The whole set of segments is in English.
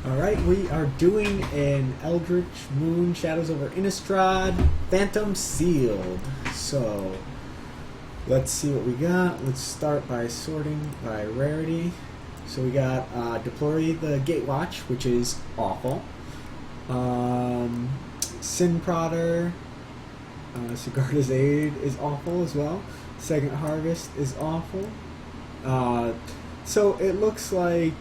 Alright, we are doing an Eldritch Moon Shadows over Innistrad Phantom Sealed. So, let's see what we got. Let's start by sorting by rarity. So we got Deploy the Gatewatch, which is awful. Sin Prodder, Sigarda's Aid is awful as well. Second Harvest is awful. So it looks like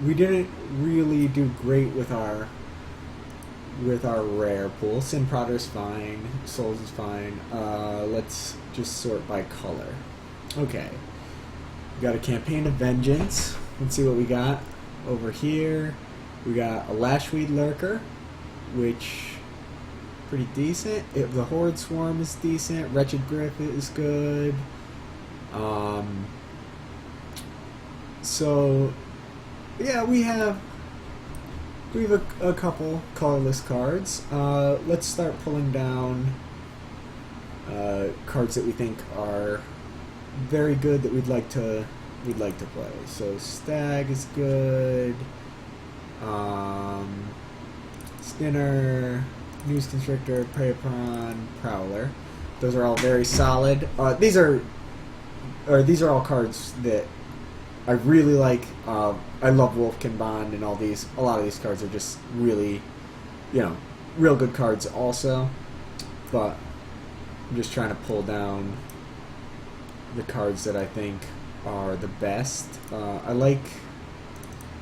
we didn't really do great with our rare pool. Sin Prodder's fine, Souls is fine. Let's just sort by color. Okay, we got a Campaign of Vengeance. Let's see what we got over here. We got a Lashweed Lurker, which pretty decent. The Horde Swarm is decent. Wretched Griff is good. So yeah, we have a couple colorless cards. Let's start pulling down cards that we think are very good that we'd like to play. So Stag is good. Skinner, News Constrictor, Prey Upon, Prowler. Those are all very solid. These are all cards that I really like. I love Wolfkin Bond and all these. A lot of these cards are just really, real good cards also. But I'm just trying to pull down the cards that I think are the best. I like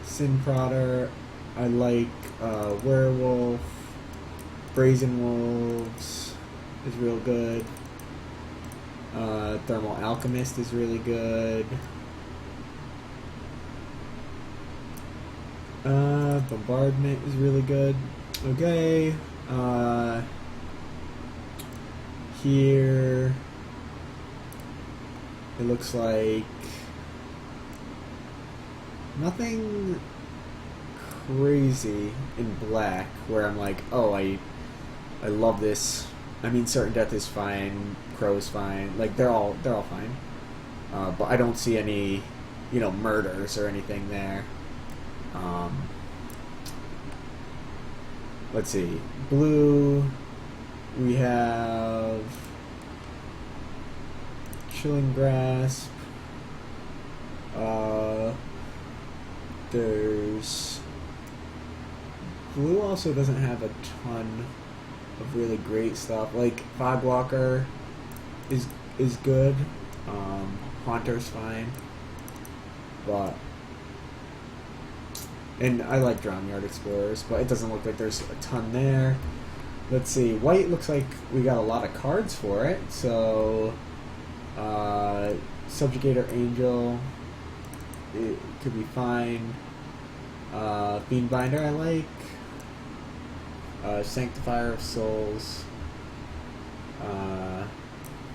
Sin Prodder. I like Werewolf. Brazen Wolves is real good. Thermal Alchemist is really good. Bombardment is really good. Okay. Here it looks like nothing crazy in black where I'm like, oh, I love this. I mean, Certain Death is fine, Crow's fine. Like they're all fine. But I don't see any, murders or anything there. Let's see. Blue, we have Chilling Grasp. There's blue also doesn't have a ton of really great stuff. Like Fogwalker is good. Haunter's fine, and I like Drownyard Explorers, but it doesn't look like there's a ton there. Let's see. White looks like we got a lot of cards for it. So, Subjugator Angel, it could be fine. Fiendbinder I like. Sanctifier of Souls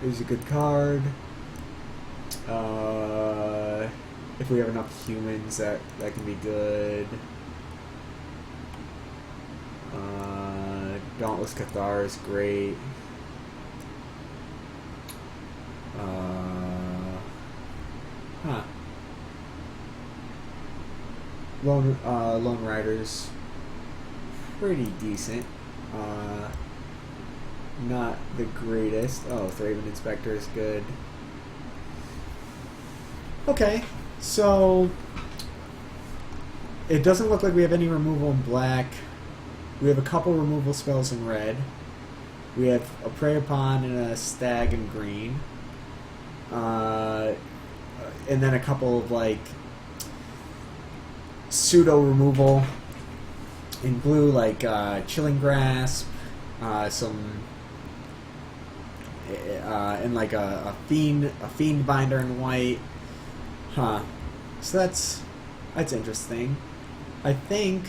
is a good card. If we have enough humans, that can be good. Dauntless Cathar is great. Lone Rider's pretty decent. Not the greatest. Oh, Thraven Inspector is good. Okay, so it doesn't look like we have any removal in black. We have a couple removal spells in red. We have a Prey Upon and a Stag in green. And then a couple of like pseudo removal in blue, like Chilling Grasp, and like a fiend binder in white. So that's interesting. I think.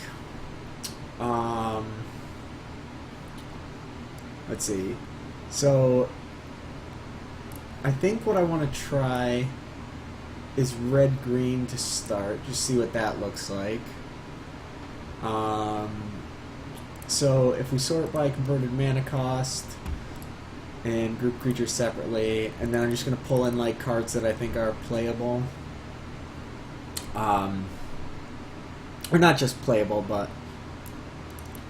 Let's see. So I think what I want to try is red green to start. Just see what that looks like. So if we sort by converted mana cost and group creatures separately, and then I'm just going to pull in like cards that I think are playable. or not just playable, but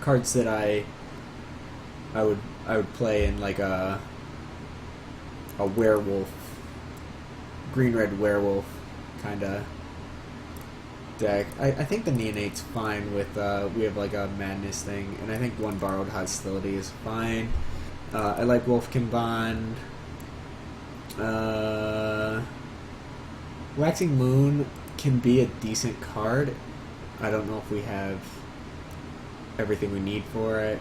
cards that I would play in like a werewolf, green-red werewolf kind of deck. I think the Neonate's fine with, we have like a Madness thing, and I think one Borrowed Hostility is fine. I like Wolfkin Bond. Waxing Moon can be a decent card. I don't know if we have everything we need for it.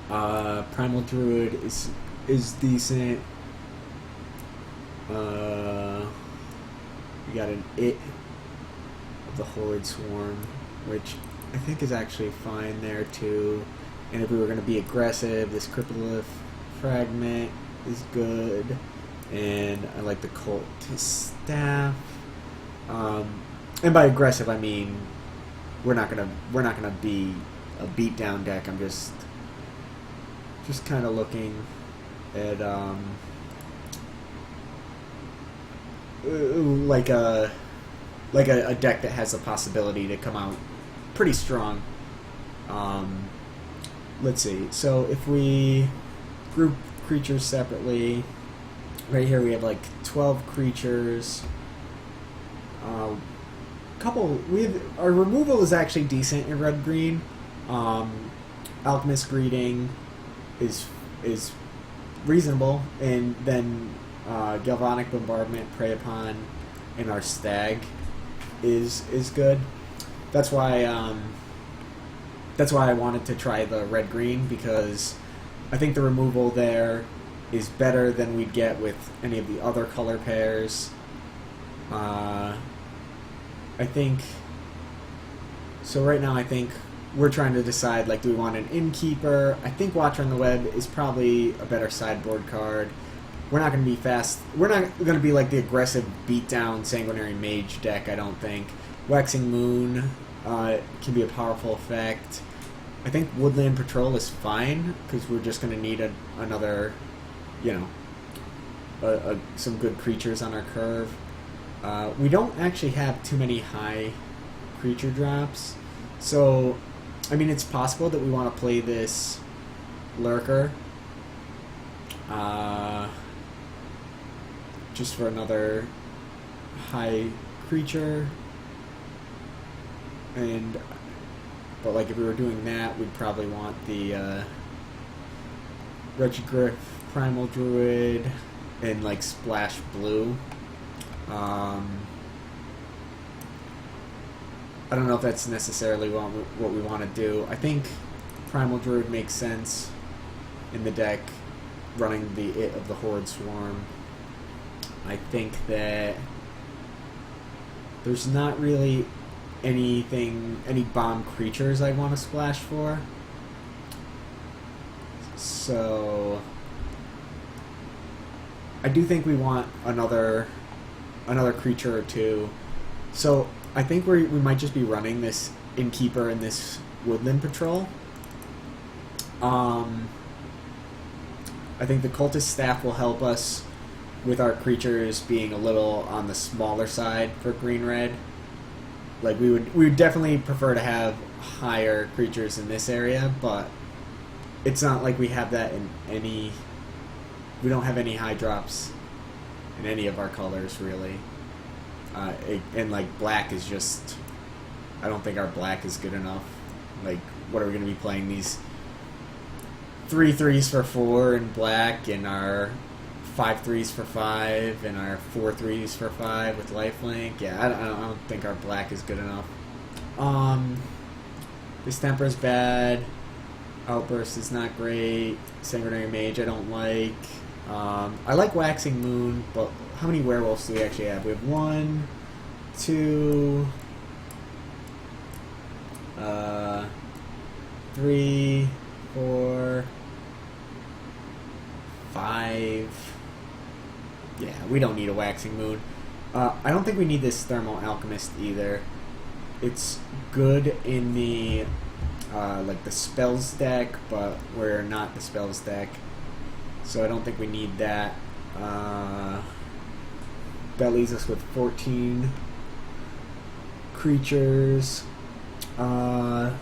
Primal Druid is decent. We got an It of the Horde Swarm, which I think is actually fine there too. And if we were going to be aggressive, this Cryptolith Fragment is good. And I like the Cultist Staff. And by aggressive, I mean we're not gonna be a beatdown deck. I'm just kind of looking at like a deck that has the possibility to come out pretty strong. Let's see. So if we group creatures separately, right here we have like 12 creatures. Our removal is actually decent in red green. Alchemist Greeting is reasonable, and then Galvanic Bombardment, Prey Upon, and our Stag is good. That's why I wanted to try the red green, because I think the removal there is better than we'd get with any of the other color pairs. I think so. Right now, I think we're trying to decide, like, do we want an Innkeeper? I think Watcher on the Web is probably a better sideboard card. We're not going to be fast. We're not going to be like the aggressive beatdown Sanguinary Mage deck, I don't think. Waxing Moon can be a powerful effect. I think Woodland Patrol is fine, because we're just going to need another, some good creatures on our curve. We don't actually have too many high creature drops, so I mean, it's possible that we want to play this Lurker just for another high creature, but like if we were doing that, we'd probably want the Regigriff Primal Druid and like Splash Blue. I don't know if that's necessarily what we want to do. I think Primal Druid makes sense in the deck, running the It of the Horde Swarm. I think that there's not really any bomb creatures I want to splash for. So I do think we want another creature or two. So I think we might just be running this Innkeeper and this Woodland Patrol. I think the Cultist Staff will help us with our creatures being a little on the smaller side for green-red. Like we would definitely prefer to have higher creatures in this area, but it's not like we have that in any. We don't have any high drops in any of our colors, really. And like black is just, I don't think our black is good enough. Like, what are we going to be playing, these 3 3s for 4 in black, and our 5 3s for 5, and our 4 3s for 5 with lifelink? Yeah, I don't think our black is good enough. Distemper's bad. Outburst is not great. Sanguinary Mage I don't like. I like Waxing Moon, but how many werewolves do we actually have? We have 1, 2, 3, 4, 5. Yeah, we don't need a Waxing Moon. I don't think we need this Thermal Alchemist either. It's good in the like the spells deck, but we're not the spells deck, so I don't think we need that. That leaves us with 14 creatures. So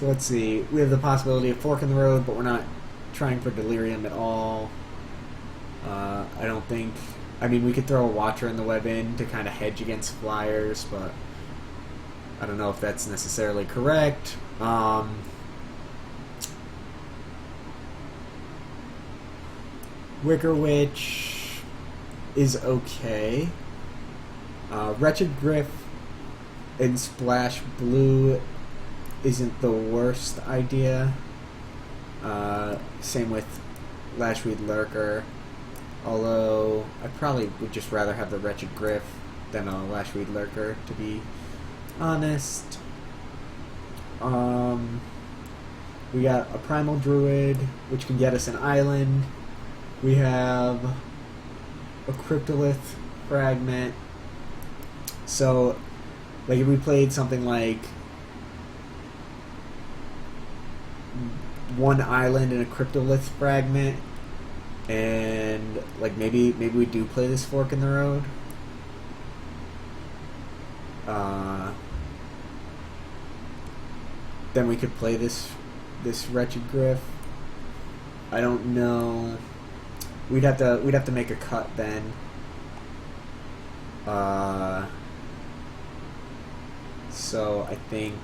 let's see. We have the possibility of Fork in the Road, but we're not trying for Delirium at all. I don't think... I mean, we could throw a Watcher in the Web in to kind of hedge against flyers, but I don't know if that's necessarily correct. Wicker Witch is okay. Wretched Griff and Splash Blue isn't the worst idea. Same with Lashweed Lurker. Although, I probably would just rather have the Wretched Griff than a Lashweed Lurker, to be honest. We got a Primal Druid, which can get us an island. We have a Cryptolith Fragment. So, like, if we played something like one island and a Cryptolith Fragment, and like maybe we do play this Fork in the Road. Then we could play this Wretched Griff. I don't know. We'd have to make a cut then. So I think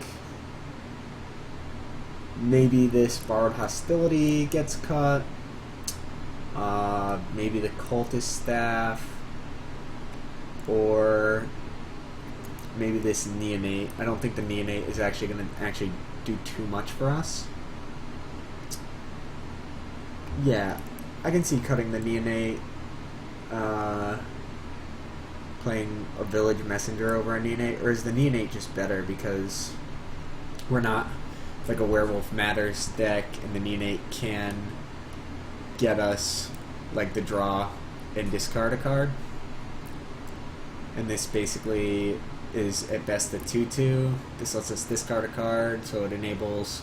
maybe this Borrowed Hostility gets cut. Maybe the Cultist Staff, or maybe this Neonate. I don't think the Neonate is actually going to do too much for us. Yeah, I can see cutting the Neonate, playing a Village Messenger over a Neonate, or is the Neonate just better because we're not like a Werewolf Matters deck, and the Neonate can get us like the draw and discard a card, and this basically is at best a 2/2. This lets us discard a card, so it enables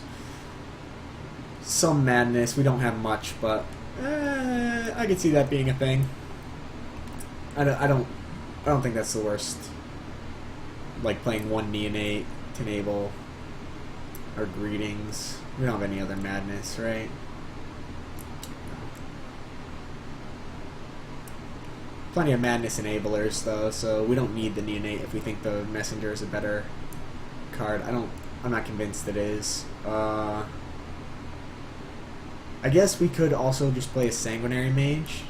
some madness. We don't have much, but I could see that being a thing. I don't think that's the worst. Like playing one Neonate to enable our Greetings. We don't have any other madness, right? Plenty of madness enablers though, so we don't need the Neonate if we think the Messenger is a better card. I'm not convinced it is. I guess we could also just play a Sanguinary Mage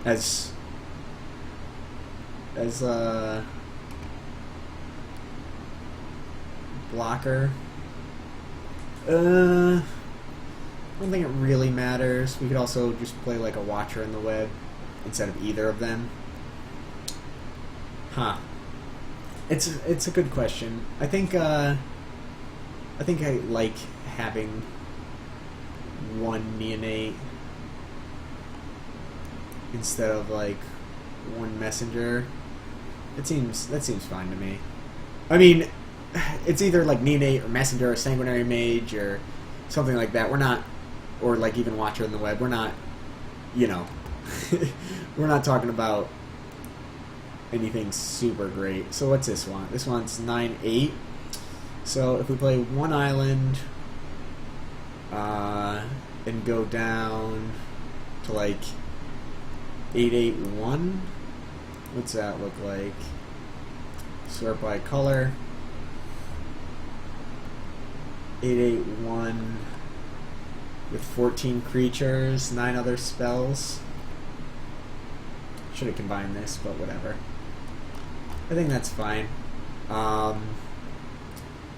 as a blocker. I don't think it really matters. We could also just play like a Watcher in the Web instead of either of them. Huh. It's a good question. I think I like having one Neonate instead of like one Messenger. That seems fine to me. I mean, it's either like Neonate or Messenger or Sanguinary Mage or something like that. We're not, or like even Watcher in the Web. We're not, you know, we're not talking about anything super great. So what's this one? This one's 9/8. So if we play one island and go down to like 8/8/1, what's that look like? Sort by color. 8/8/1 with 14 creatures, 9 other spells. Should have combined this, but whatever. I think that's fine.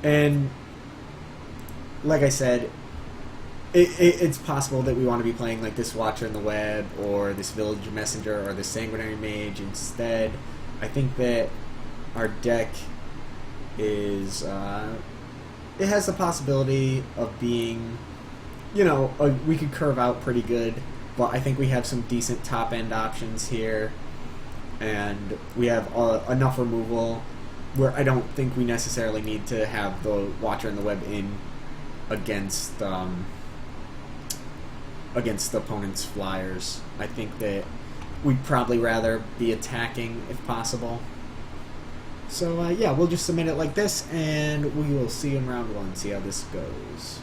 And like I said, it's possible that we want to be playing like this Watcher in the Web or this Village Messenger or this Sanguinary Mage instead. I think that our deck is it has the possibility of being, you know, we could curve out pretty good, but I think we have some decent top end options here, and we have enough removal where I don't think we necessarily need to have the Watcher in the Web in against the opponent's flyers. I think that we'd probably rather be attacking if possible. So yeah, we'll just submit it like this, and we will see you in round one, see how this goes.